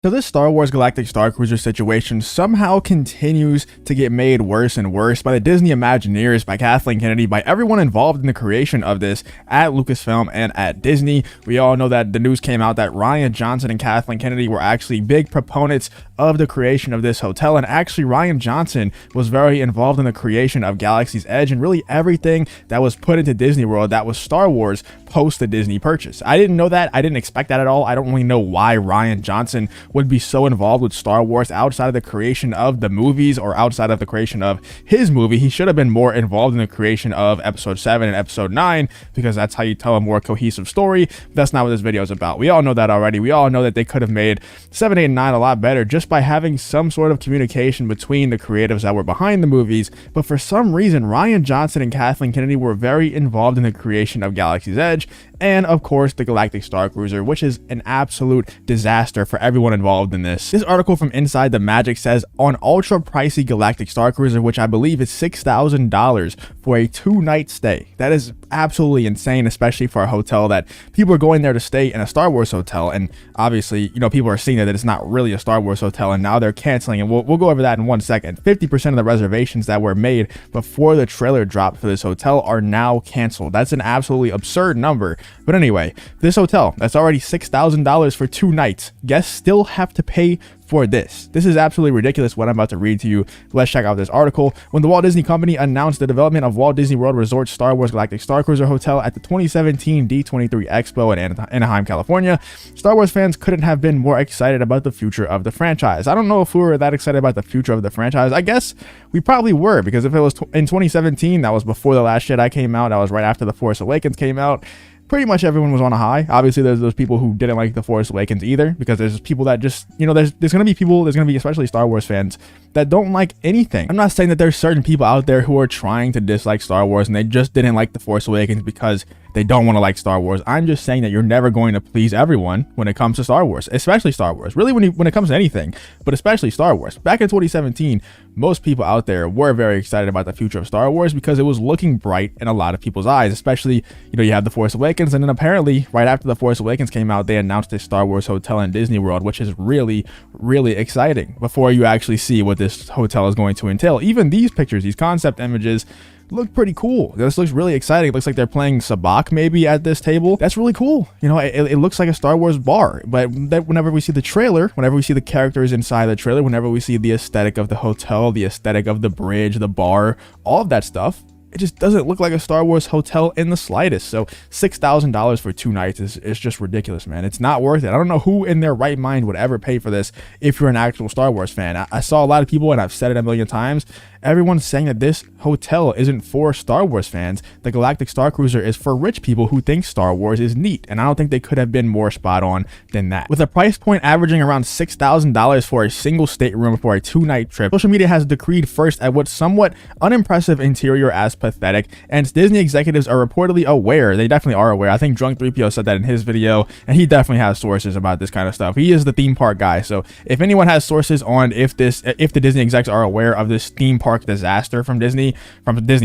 So this Star Wars Galactic Starcruiser situation somehow continues to get made worse and worse by the Disney Imagineers, by Kathleen Kennedy, by everyone involved in the creation of this at Lucasfilm and at Disney. We all know that the news came out that Rian Johnson and Kathleen Kennedy were actually big proponents of the creation of this hotel, and actually Rian Johnson was very involved in the creation of Galaxy's Edge and really everything that was put into Disney World that was Star Wars post the Disney purchase. I didn't know that. I didn't expect that at all. I don't really know why Rian Johnson would be so involved with Star Wars outside of the creation of the movies or outside of the creation of his movie. He should have been more involved in the creation of episode 7 and episode 9 because that's how you tell a more cohesive story. That's not what this video is about. We all know that already. We all know that they could have made 7, 8, and 9 a lot better just by having some sort of communication between the creatives that were behind the movies. But for some reason, Rian Johnson and Kathleen Kennedy were very involved in the creation of Galaxy's Edge and of course the Galactic Starcruiser, which is an absolute disaster for everyone involved in this. This article from Inside the Magic says on ultra pricey Galactic Starcruiser, which I believe is $6,000 for a 2-night stay. That is absolutely insane, especially for a hotel that people are going there to stay in a Star Wars hotel. And obviously, you know, people are seeing that it's not really a Star Wars hotel, and now they're canceling. And we'll go over that in 1 second. 50% of the reservations that were made before the trailer dropped for this hotel are now canceled. That's an absolutely absurd number. But anyway, this hotel that's already $6,000 for 2 nights, guests still have to pay for this. This is absolutely ridiculous what I'm about to read to you. Let's check out this article. When the Walt Disney Company announced the development of Walt Disney World Resort's Star Wars Galactic Starcruiser Hotel at the 2017 D23 Expo in Anaheim, California, Star Wars fans couldn't have been more excited about the future of the franchise. I don't know if we were that excited about the future of the franchise. I guess we probably were, because if it was in 2017, that was before The Last Jedi came out, that was right after The Force Awakens came out, pretty much everyone was on a high. Obviously, there's those people who didn't like The Force Awakens either, because there's people that just, you know, there's going to be people, there's going to be especially Star Wars fans that don't like anything. I'm not saying that there's certain people out there who are trying to dislike Star Wars and they just didn't like The Force Awakens because they don't want to like Star Wars. I'm just saying that you're never going to please everyone when it comes to Star Wars, especially Star Wars. Really, when it comes to anything, but especially Star Wars. Back in 2017, most people out there were very excited about the future of Star Wars because it was looking bright in a lot of people's eyes, especially, you know, you have The Force Awakens, and then apparently right after The Force Awakens came out, they announced a Star Wars hotel in Disney World, which is really, really exciting before you actually see what this hotel is going to entail. Even these pictures, these concept images, look pretty cool. This looks really exciting. It looks like they're playing sabacc maybe at this table. That's really cool. You know, it looks like a Star Wars bar. But whenever we see the trailer, whenever we see the characters inside the trailer, whenever we see the aesthetic of the hotel, the aesthetic of the bridge, the bar, all of that stuff, it just doesn't look like a Star Wars hotel in the slightest. So $6,000 for 2 nights is just ridiculous, man. It's not worth it. I don't know who in their right mind would ever pay for this if you're an actual Star Wars fan. I saw a lot of people, and I've said it a million times, everyone's saying that this hotel isn't for Star Wars fans. The Galactic Starcruiser is for rich people who think Star Wars is neat, and I don't think they could have been more spot on than that. With a price point averaging around $6,000 for a single stateroom for a 2-night trip, social media has decreed first at what's somewhat unimpressive interior as pathetic, and Disney executives are reportedly aware. They definitely are aware. I think Drunk 3PO said that in his video, and he definitely has sources about this kind of stuff. He is the theme park guy, so if anyone has sources on if the Disney execs are aware of this theme park disaster from Disney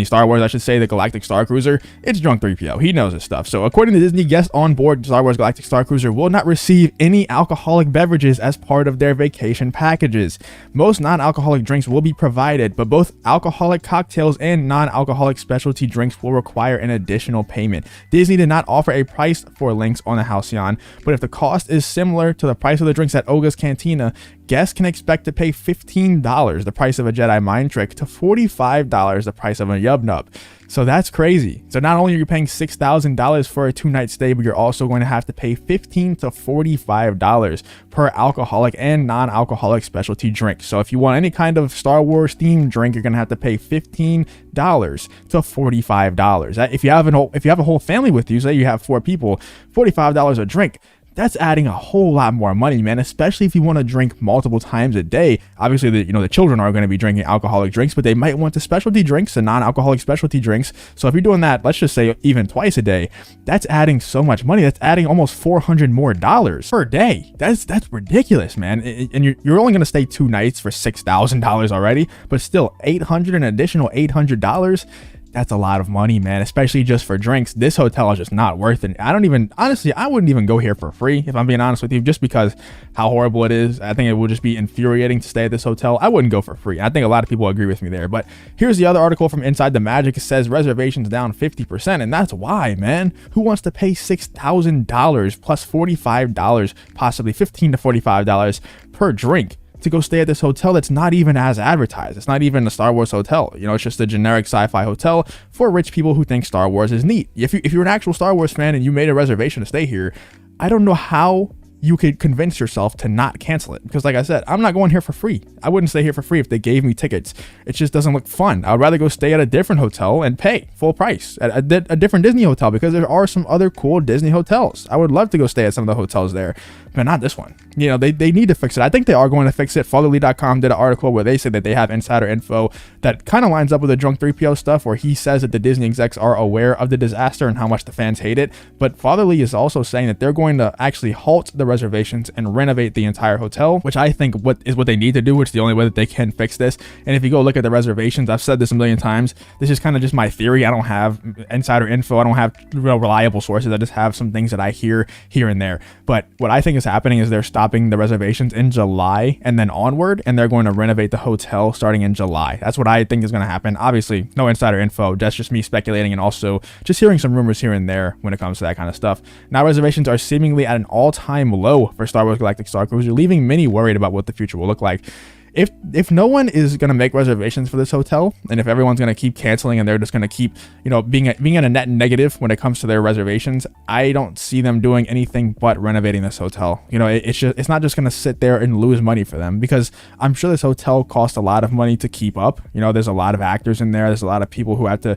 Star Wars, I should say, the Galactic Starcruiser, it's Drunk 3PO. He knows his stuff. So according to Disney, guests on board Star Wars Galactic Starcruiser will not receive any alcoholic beverages as part of their vacation packages. Most non-alcoholic drinks will be provided, but both alcoholic cocktails and non-alcoholic specialty drinks will require an additional payment. Disney did not offer a price for links on the Halcyon, but if the cost is similar to the price of the drinks at Oga's Cantina, guests can expect to pay $15, the price of a Jedi mind trick, to $45, the price of a Yub Nub. So that's crazy. So not only are you paying $6,000 for a 2-night stay, but you're also going to have to pay $15 to $45 per alcoholic and non-alcoholic specialty drink. So if you want any kind of Star Wars themed drink, you're going to have to pay $15 to $45. If you have a whole family with you, say you have 4 people, $45 a drink. That's adding a whole lot more money, man, especially if you want to drink multiple times a day. Obviously, the children are going to be drinking alcoholic drinks, but they might want the specialty drinks, the non-alcoholic specialty drinks. So if you're doing that, let's just say even twice a day, that's adding so much money. That's adding almost $400 more per day. That's ridiculous, man. And you're only going to stay 2 nights for $6,000 already, but still an additional $800. that's a lot of money, man, especially just for drinks. This hotel is just not worth it. Honestly, I wouldn't even go here for free, if I'm being honest with you, just because how horrible it is. I think it would just be infuriating to stay at this hotel. I wouldn't go for free. I think a lot of people agree with me there. But here's the other article from Inside the Magic. It says reservations down 50%, and that's why, man. Who wants to pay $6,000 plus $45, possibly $15 to $45 per drink to go stay at this hotel that's not even as advertised? It's not even a Star Wars hotel. You know, it's just a generic sci-fi hotel for rich people who think Star Wars is neat. If you're an actual Star Wars fan and you made a reservation to stay here, I don't know how you could convince yourself to not cancel it, because like I said, I'm not going here for free. I wouldn't stay here for free if they gave me tickets. It just doesn't look fun. I would rather go stay at a different hotel and pay full price at a different Disney hotel, because there are some other cool Disney hotels. I would love to go stay at some of the hotels there, but not this one. You know, they need to fix it. I think they are going to fix it. Fatherly.com did an article where they say that they have insider info that kind of lines up with the drunk 3PO stuff, where he says that the Disney execs are aware of the disaster and how much the fans hate it. But Fatherly is also saying that they're going to actually halt the reservations and renovate the entire hotel, which I think what they need to do, which is the only way that they can fix this. And if you go look at the reservations, I've said this a million times, this is kind of just my theory. I don't have insider info. I don't have real reliable sources. I just have some things that I hear here and there. But what I think is happening is they're stopping the reservations in July and then onward, and they're going to renovate the hotel starting in July. That's what I think is going to happen. Obviously, no insider info. That's just me speculating and also just hearing some rumors here and there when it comes to that kind of stuff. Now, reservations are seemingly at an all-time low for Star Wars Galactic Starcruiser, leaving many worried about what the future will look like. If no one is going to make reservations for this hotel, and if everyone's going to keep canceling and they're just going to keep, you know, being at a net negative when it comes to their reservations, I don't see them doing anything but renovating this hotel. You know, it's not just going to sit there and lose money for them, because I'm sure this hotel costs a lot of money to keep up. You know, there's a lot of actors in there. There's a lot of people who have to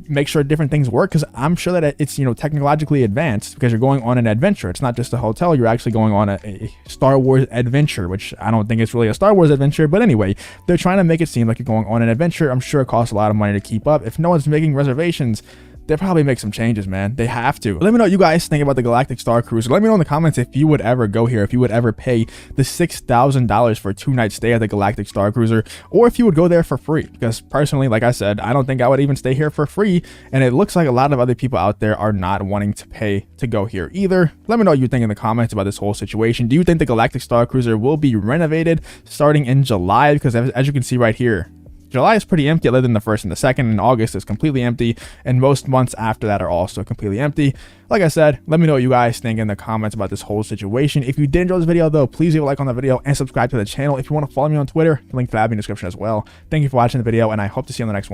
make sure different things work, because I'm sure that it's, you know, technologically advanced, because you're going on an adventure. It's not just a hotel. You're actually going on a Star Wars adventure, which I don't think it's really a Star Wars adventure. But anyway, they're trying to make it seem like you're going on an adventure. I'm sure it costs a lot of money to keep up. If no one's making reservations, they'll probably make some changes, man. They have to. Let me know what you guys think about the Galactic Starcruiser. Let me know in the comments if you would ever go here, if you would ever pay the $6,000 for a 2-night stay at the Galactic Starcruiser, or if you would go there for free. Because personally, like I said, I don't think I would even stay here for free, and it looks like a lot of other people out there are not wanting to pay to go here either. Let me know what you think in the comments about this whole situation. Do you think the Galactic Starcruiser will be renovated starting in July? Because as you can see right here, July is pretty empty other than the 1st and the 2nd, and August is completely empty, and most months after that are also completely empty. Like I said, let me know what you guys think in the comments about this whole situation. If you did enjoy this video though, please leave a like on the video and subscribe to the channel. If you want to follow me on Twitter, the link to that in the description as well. Thank you for watching the video, and I hope to see you on the next one.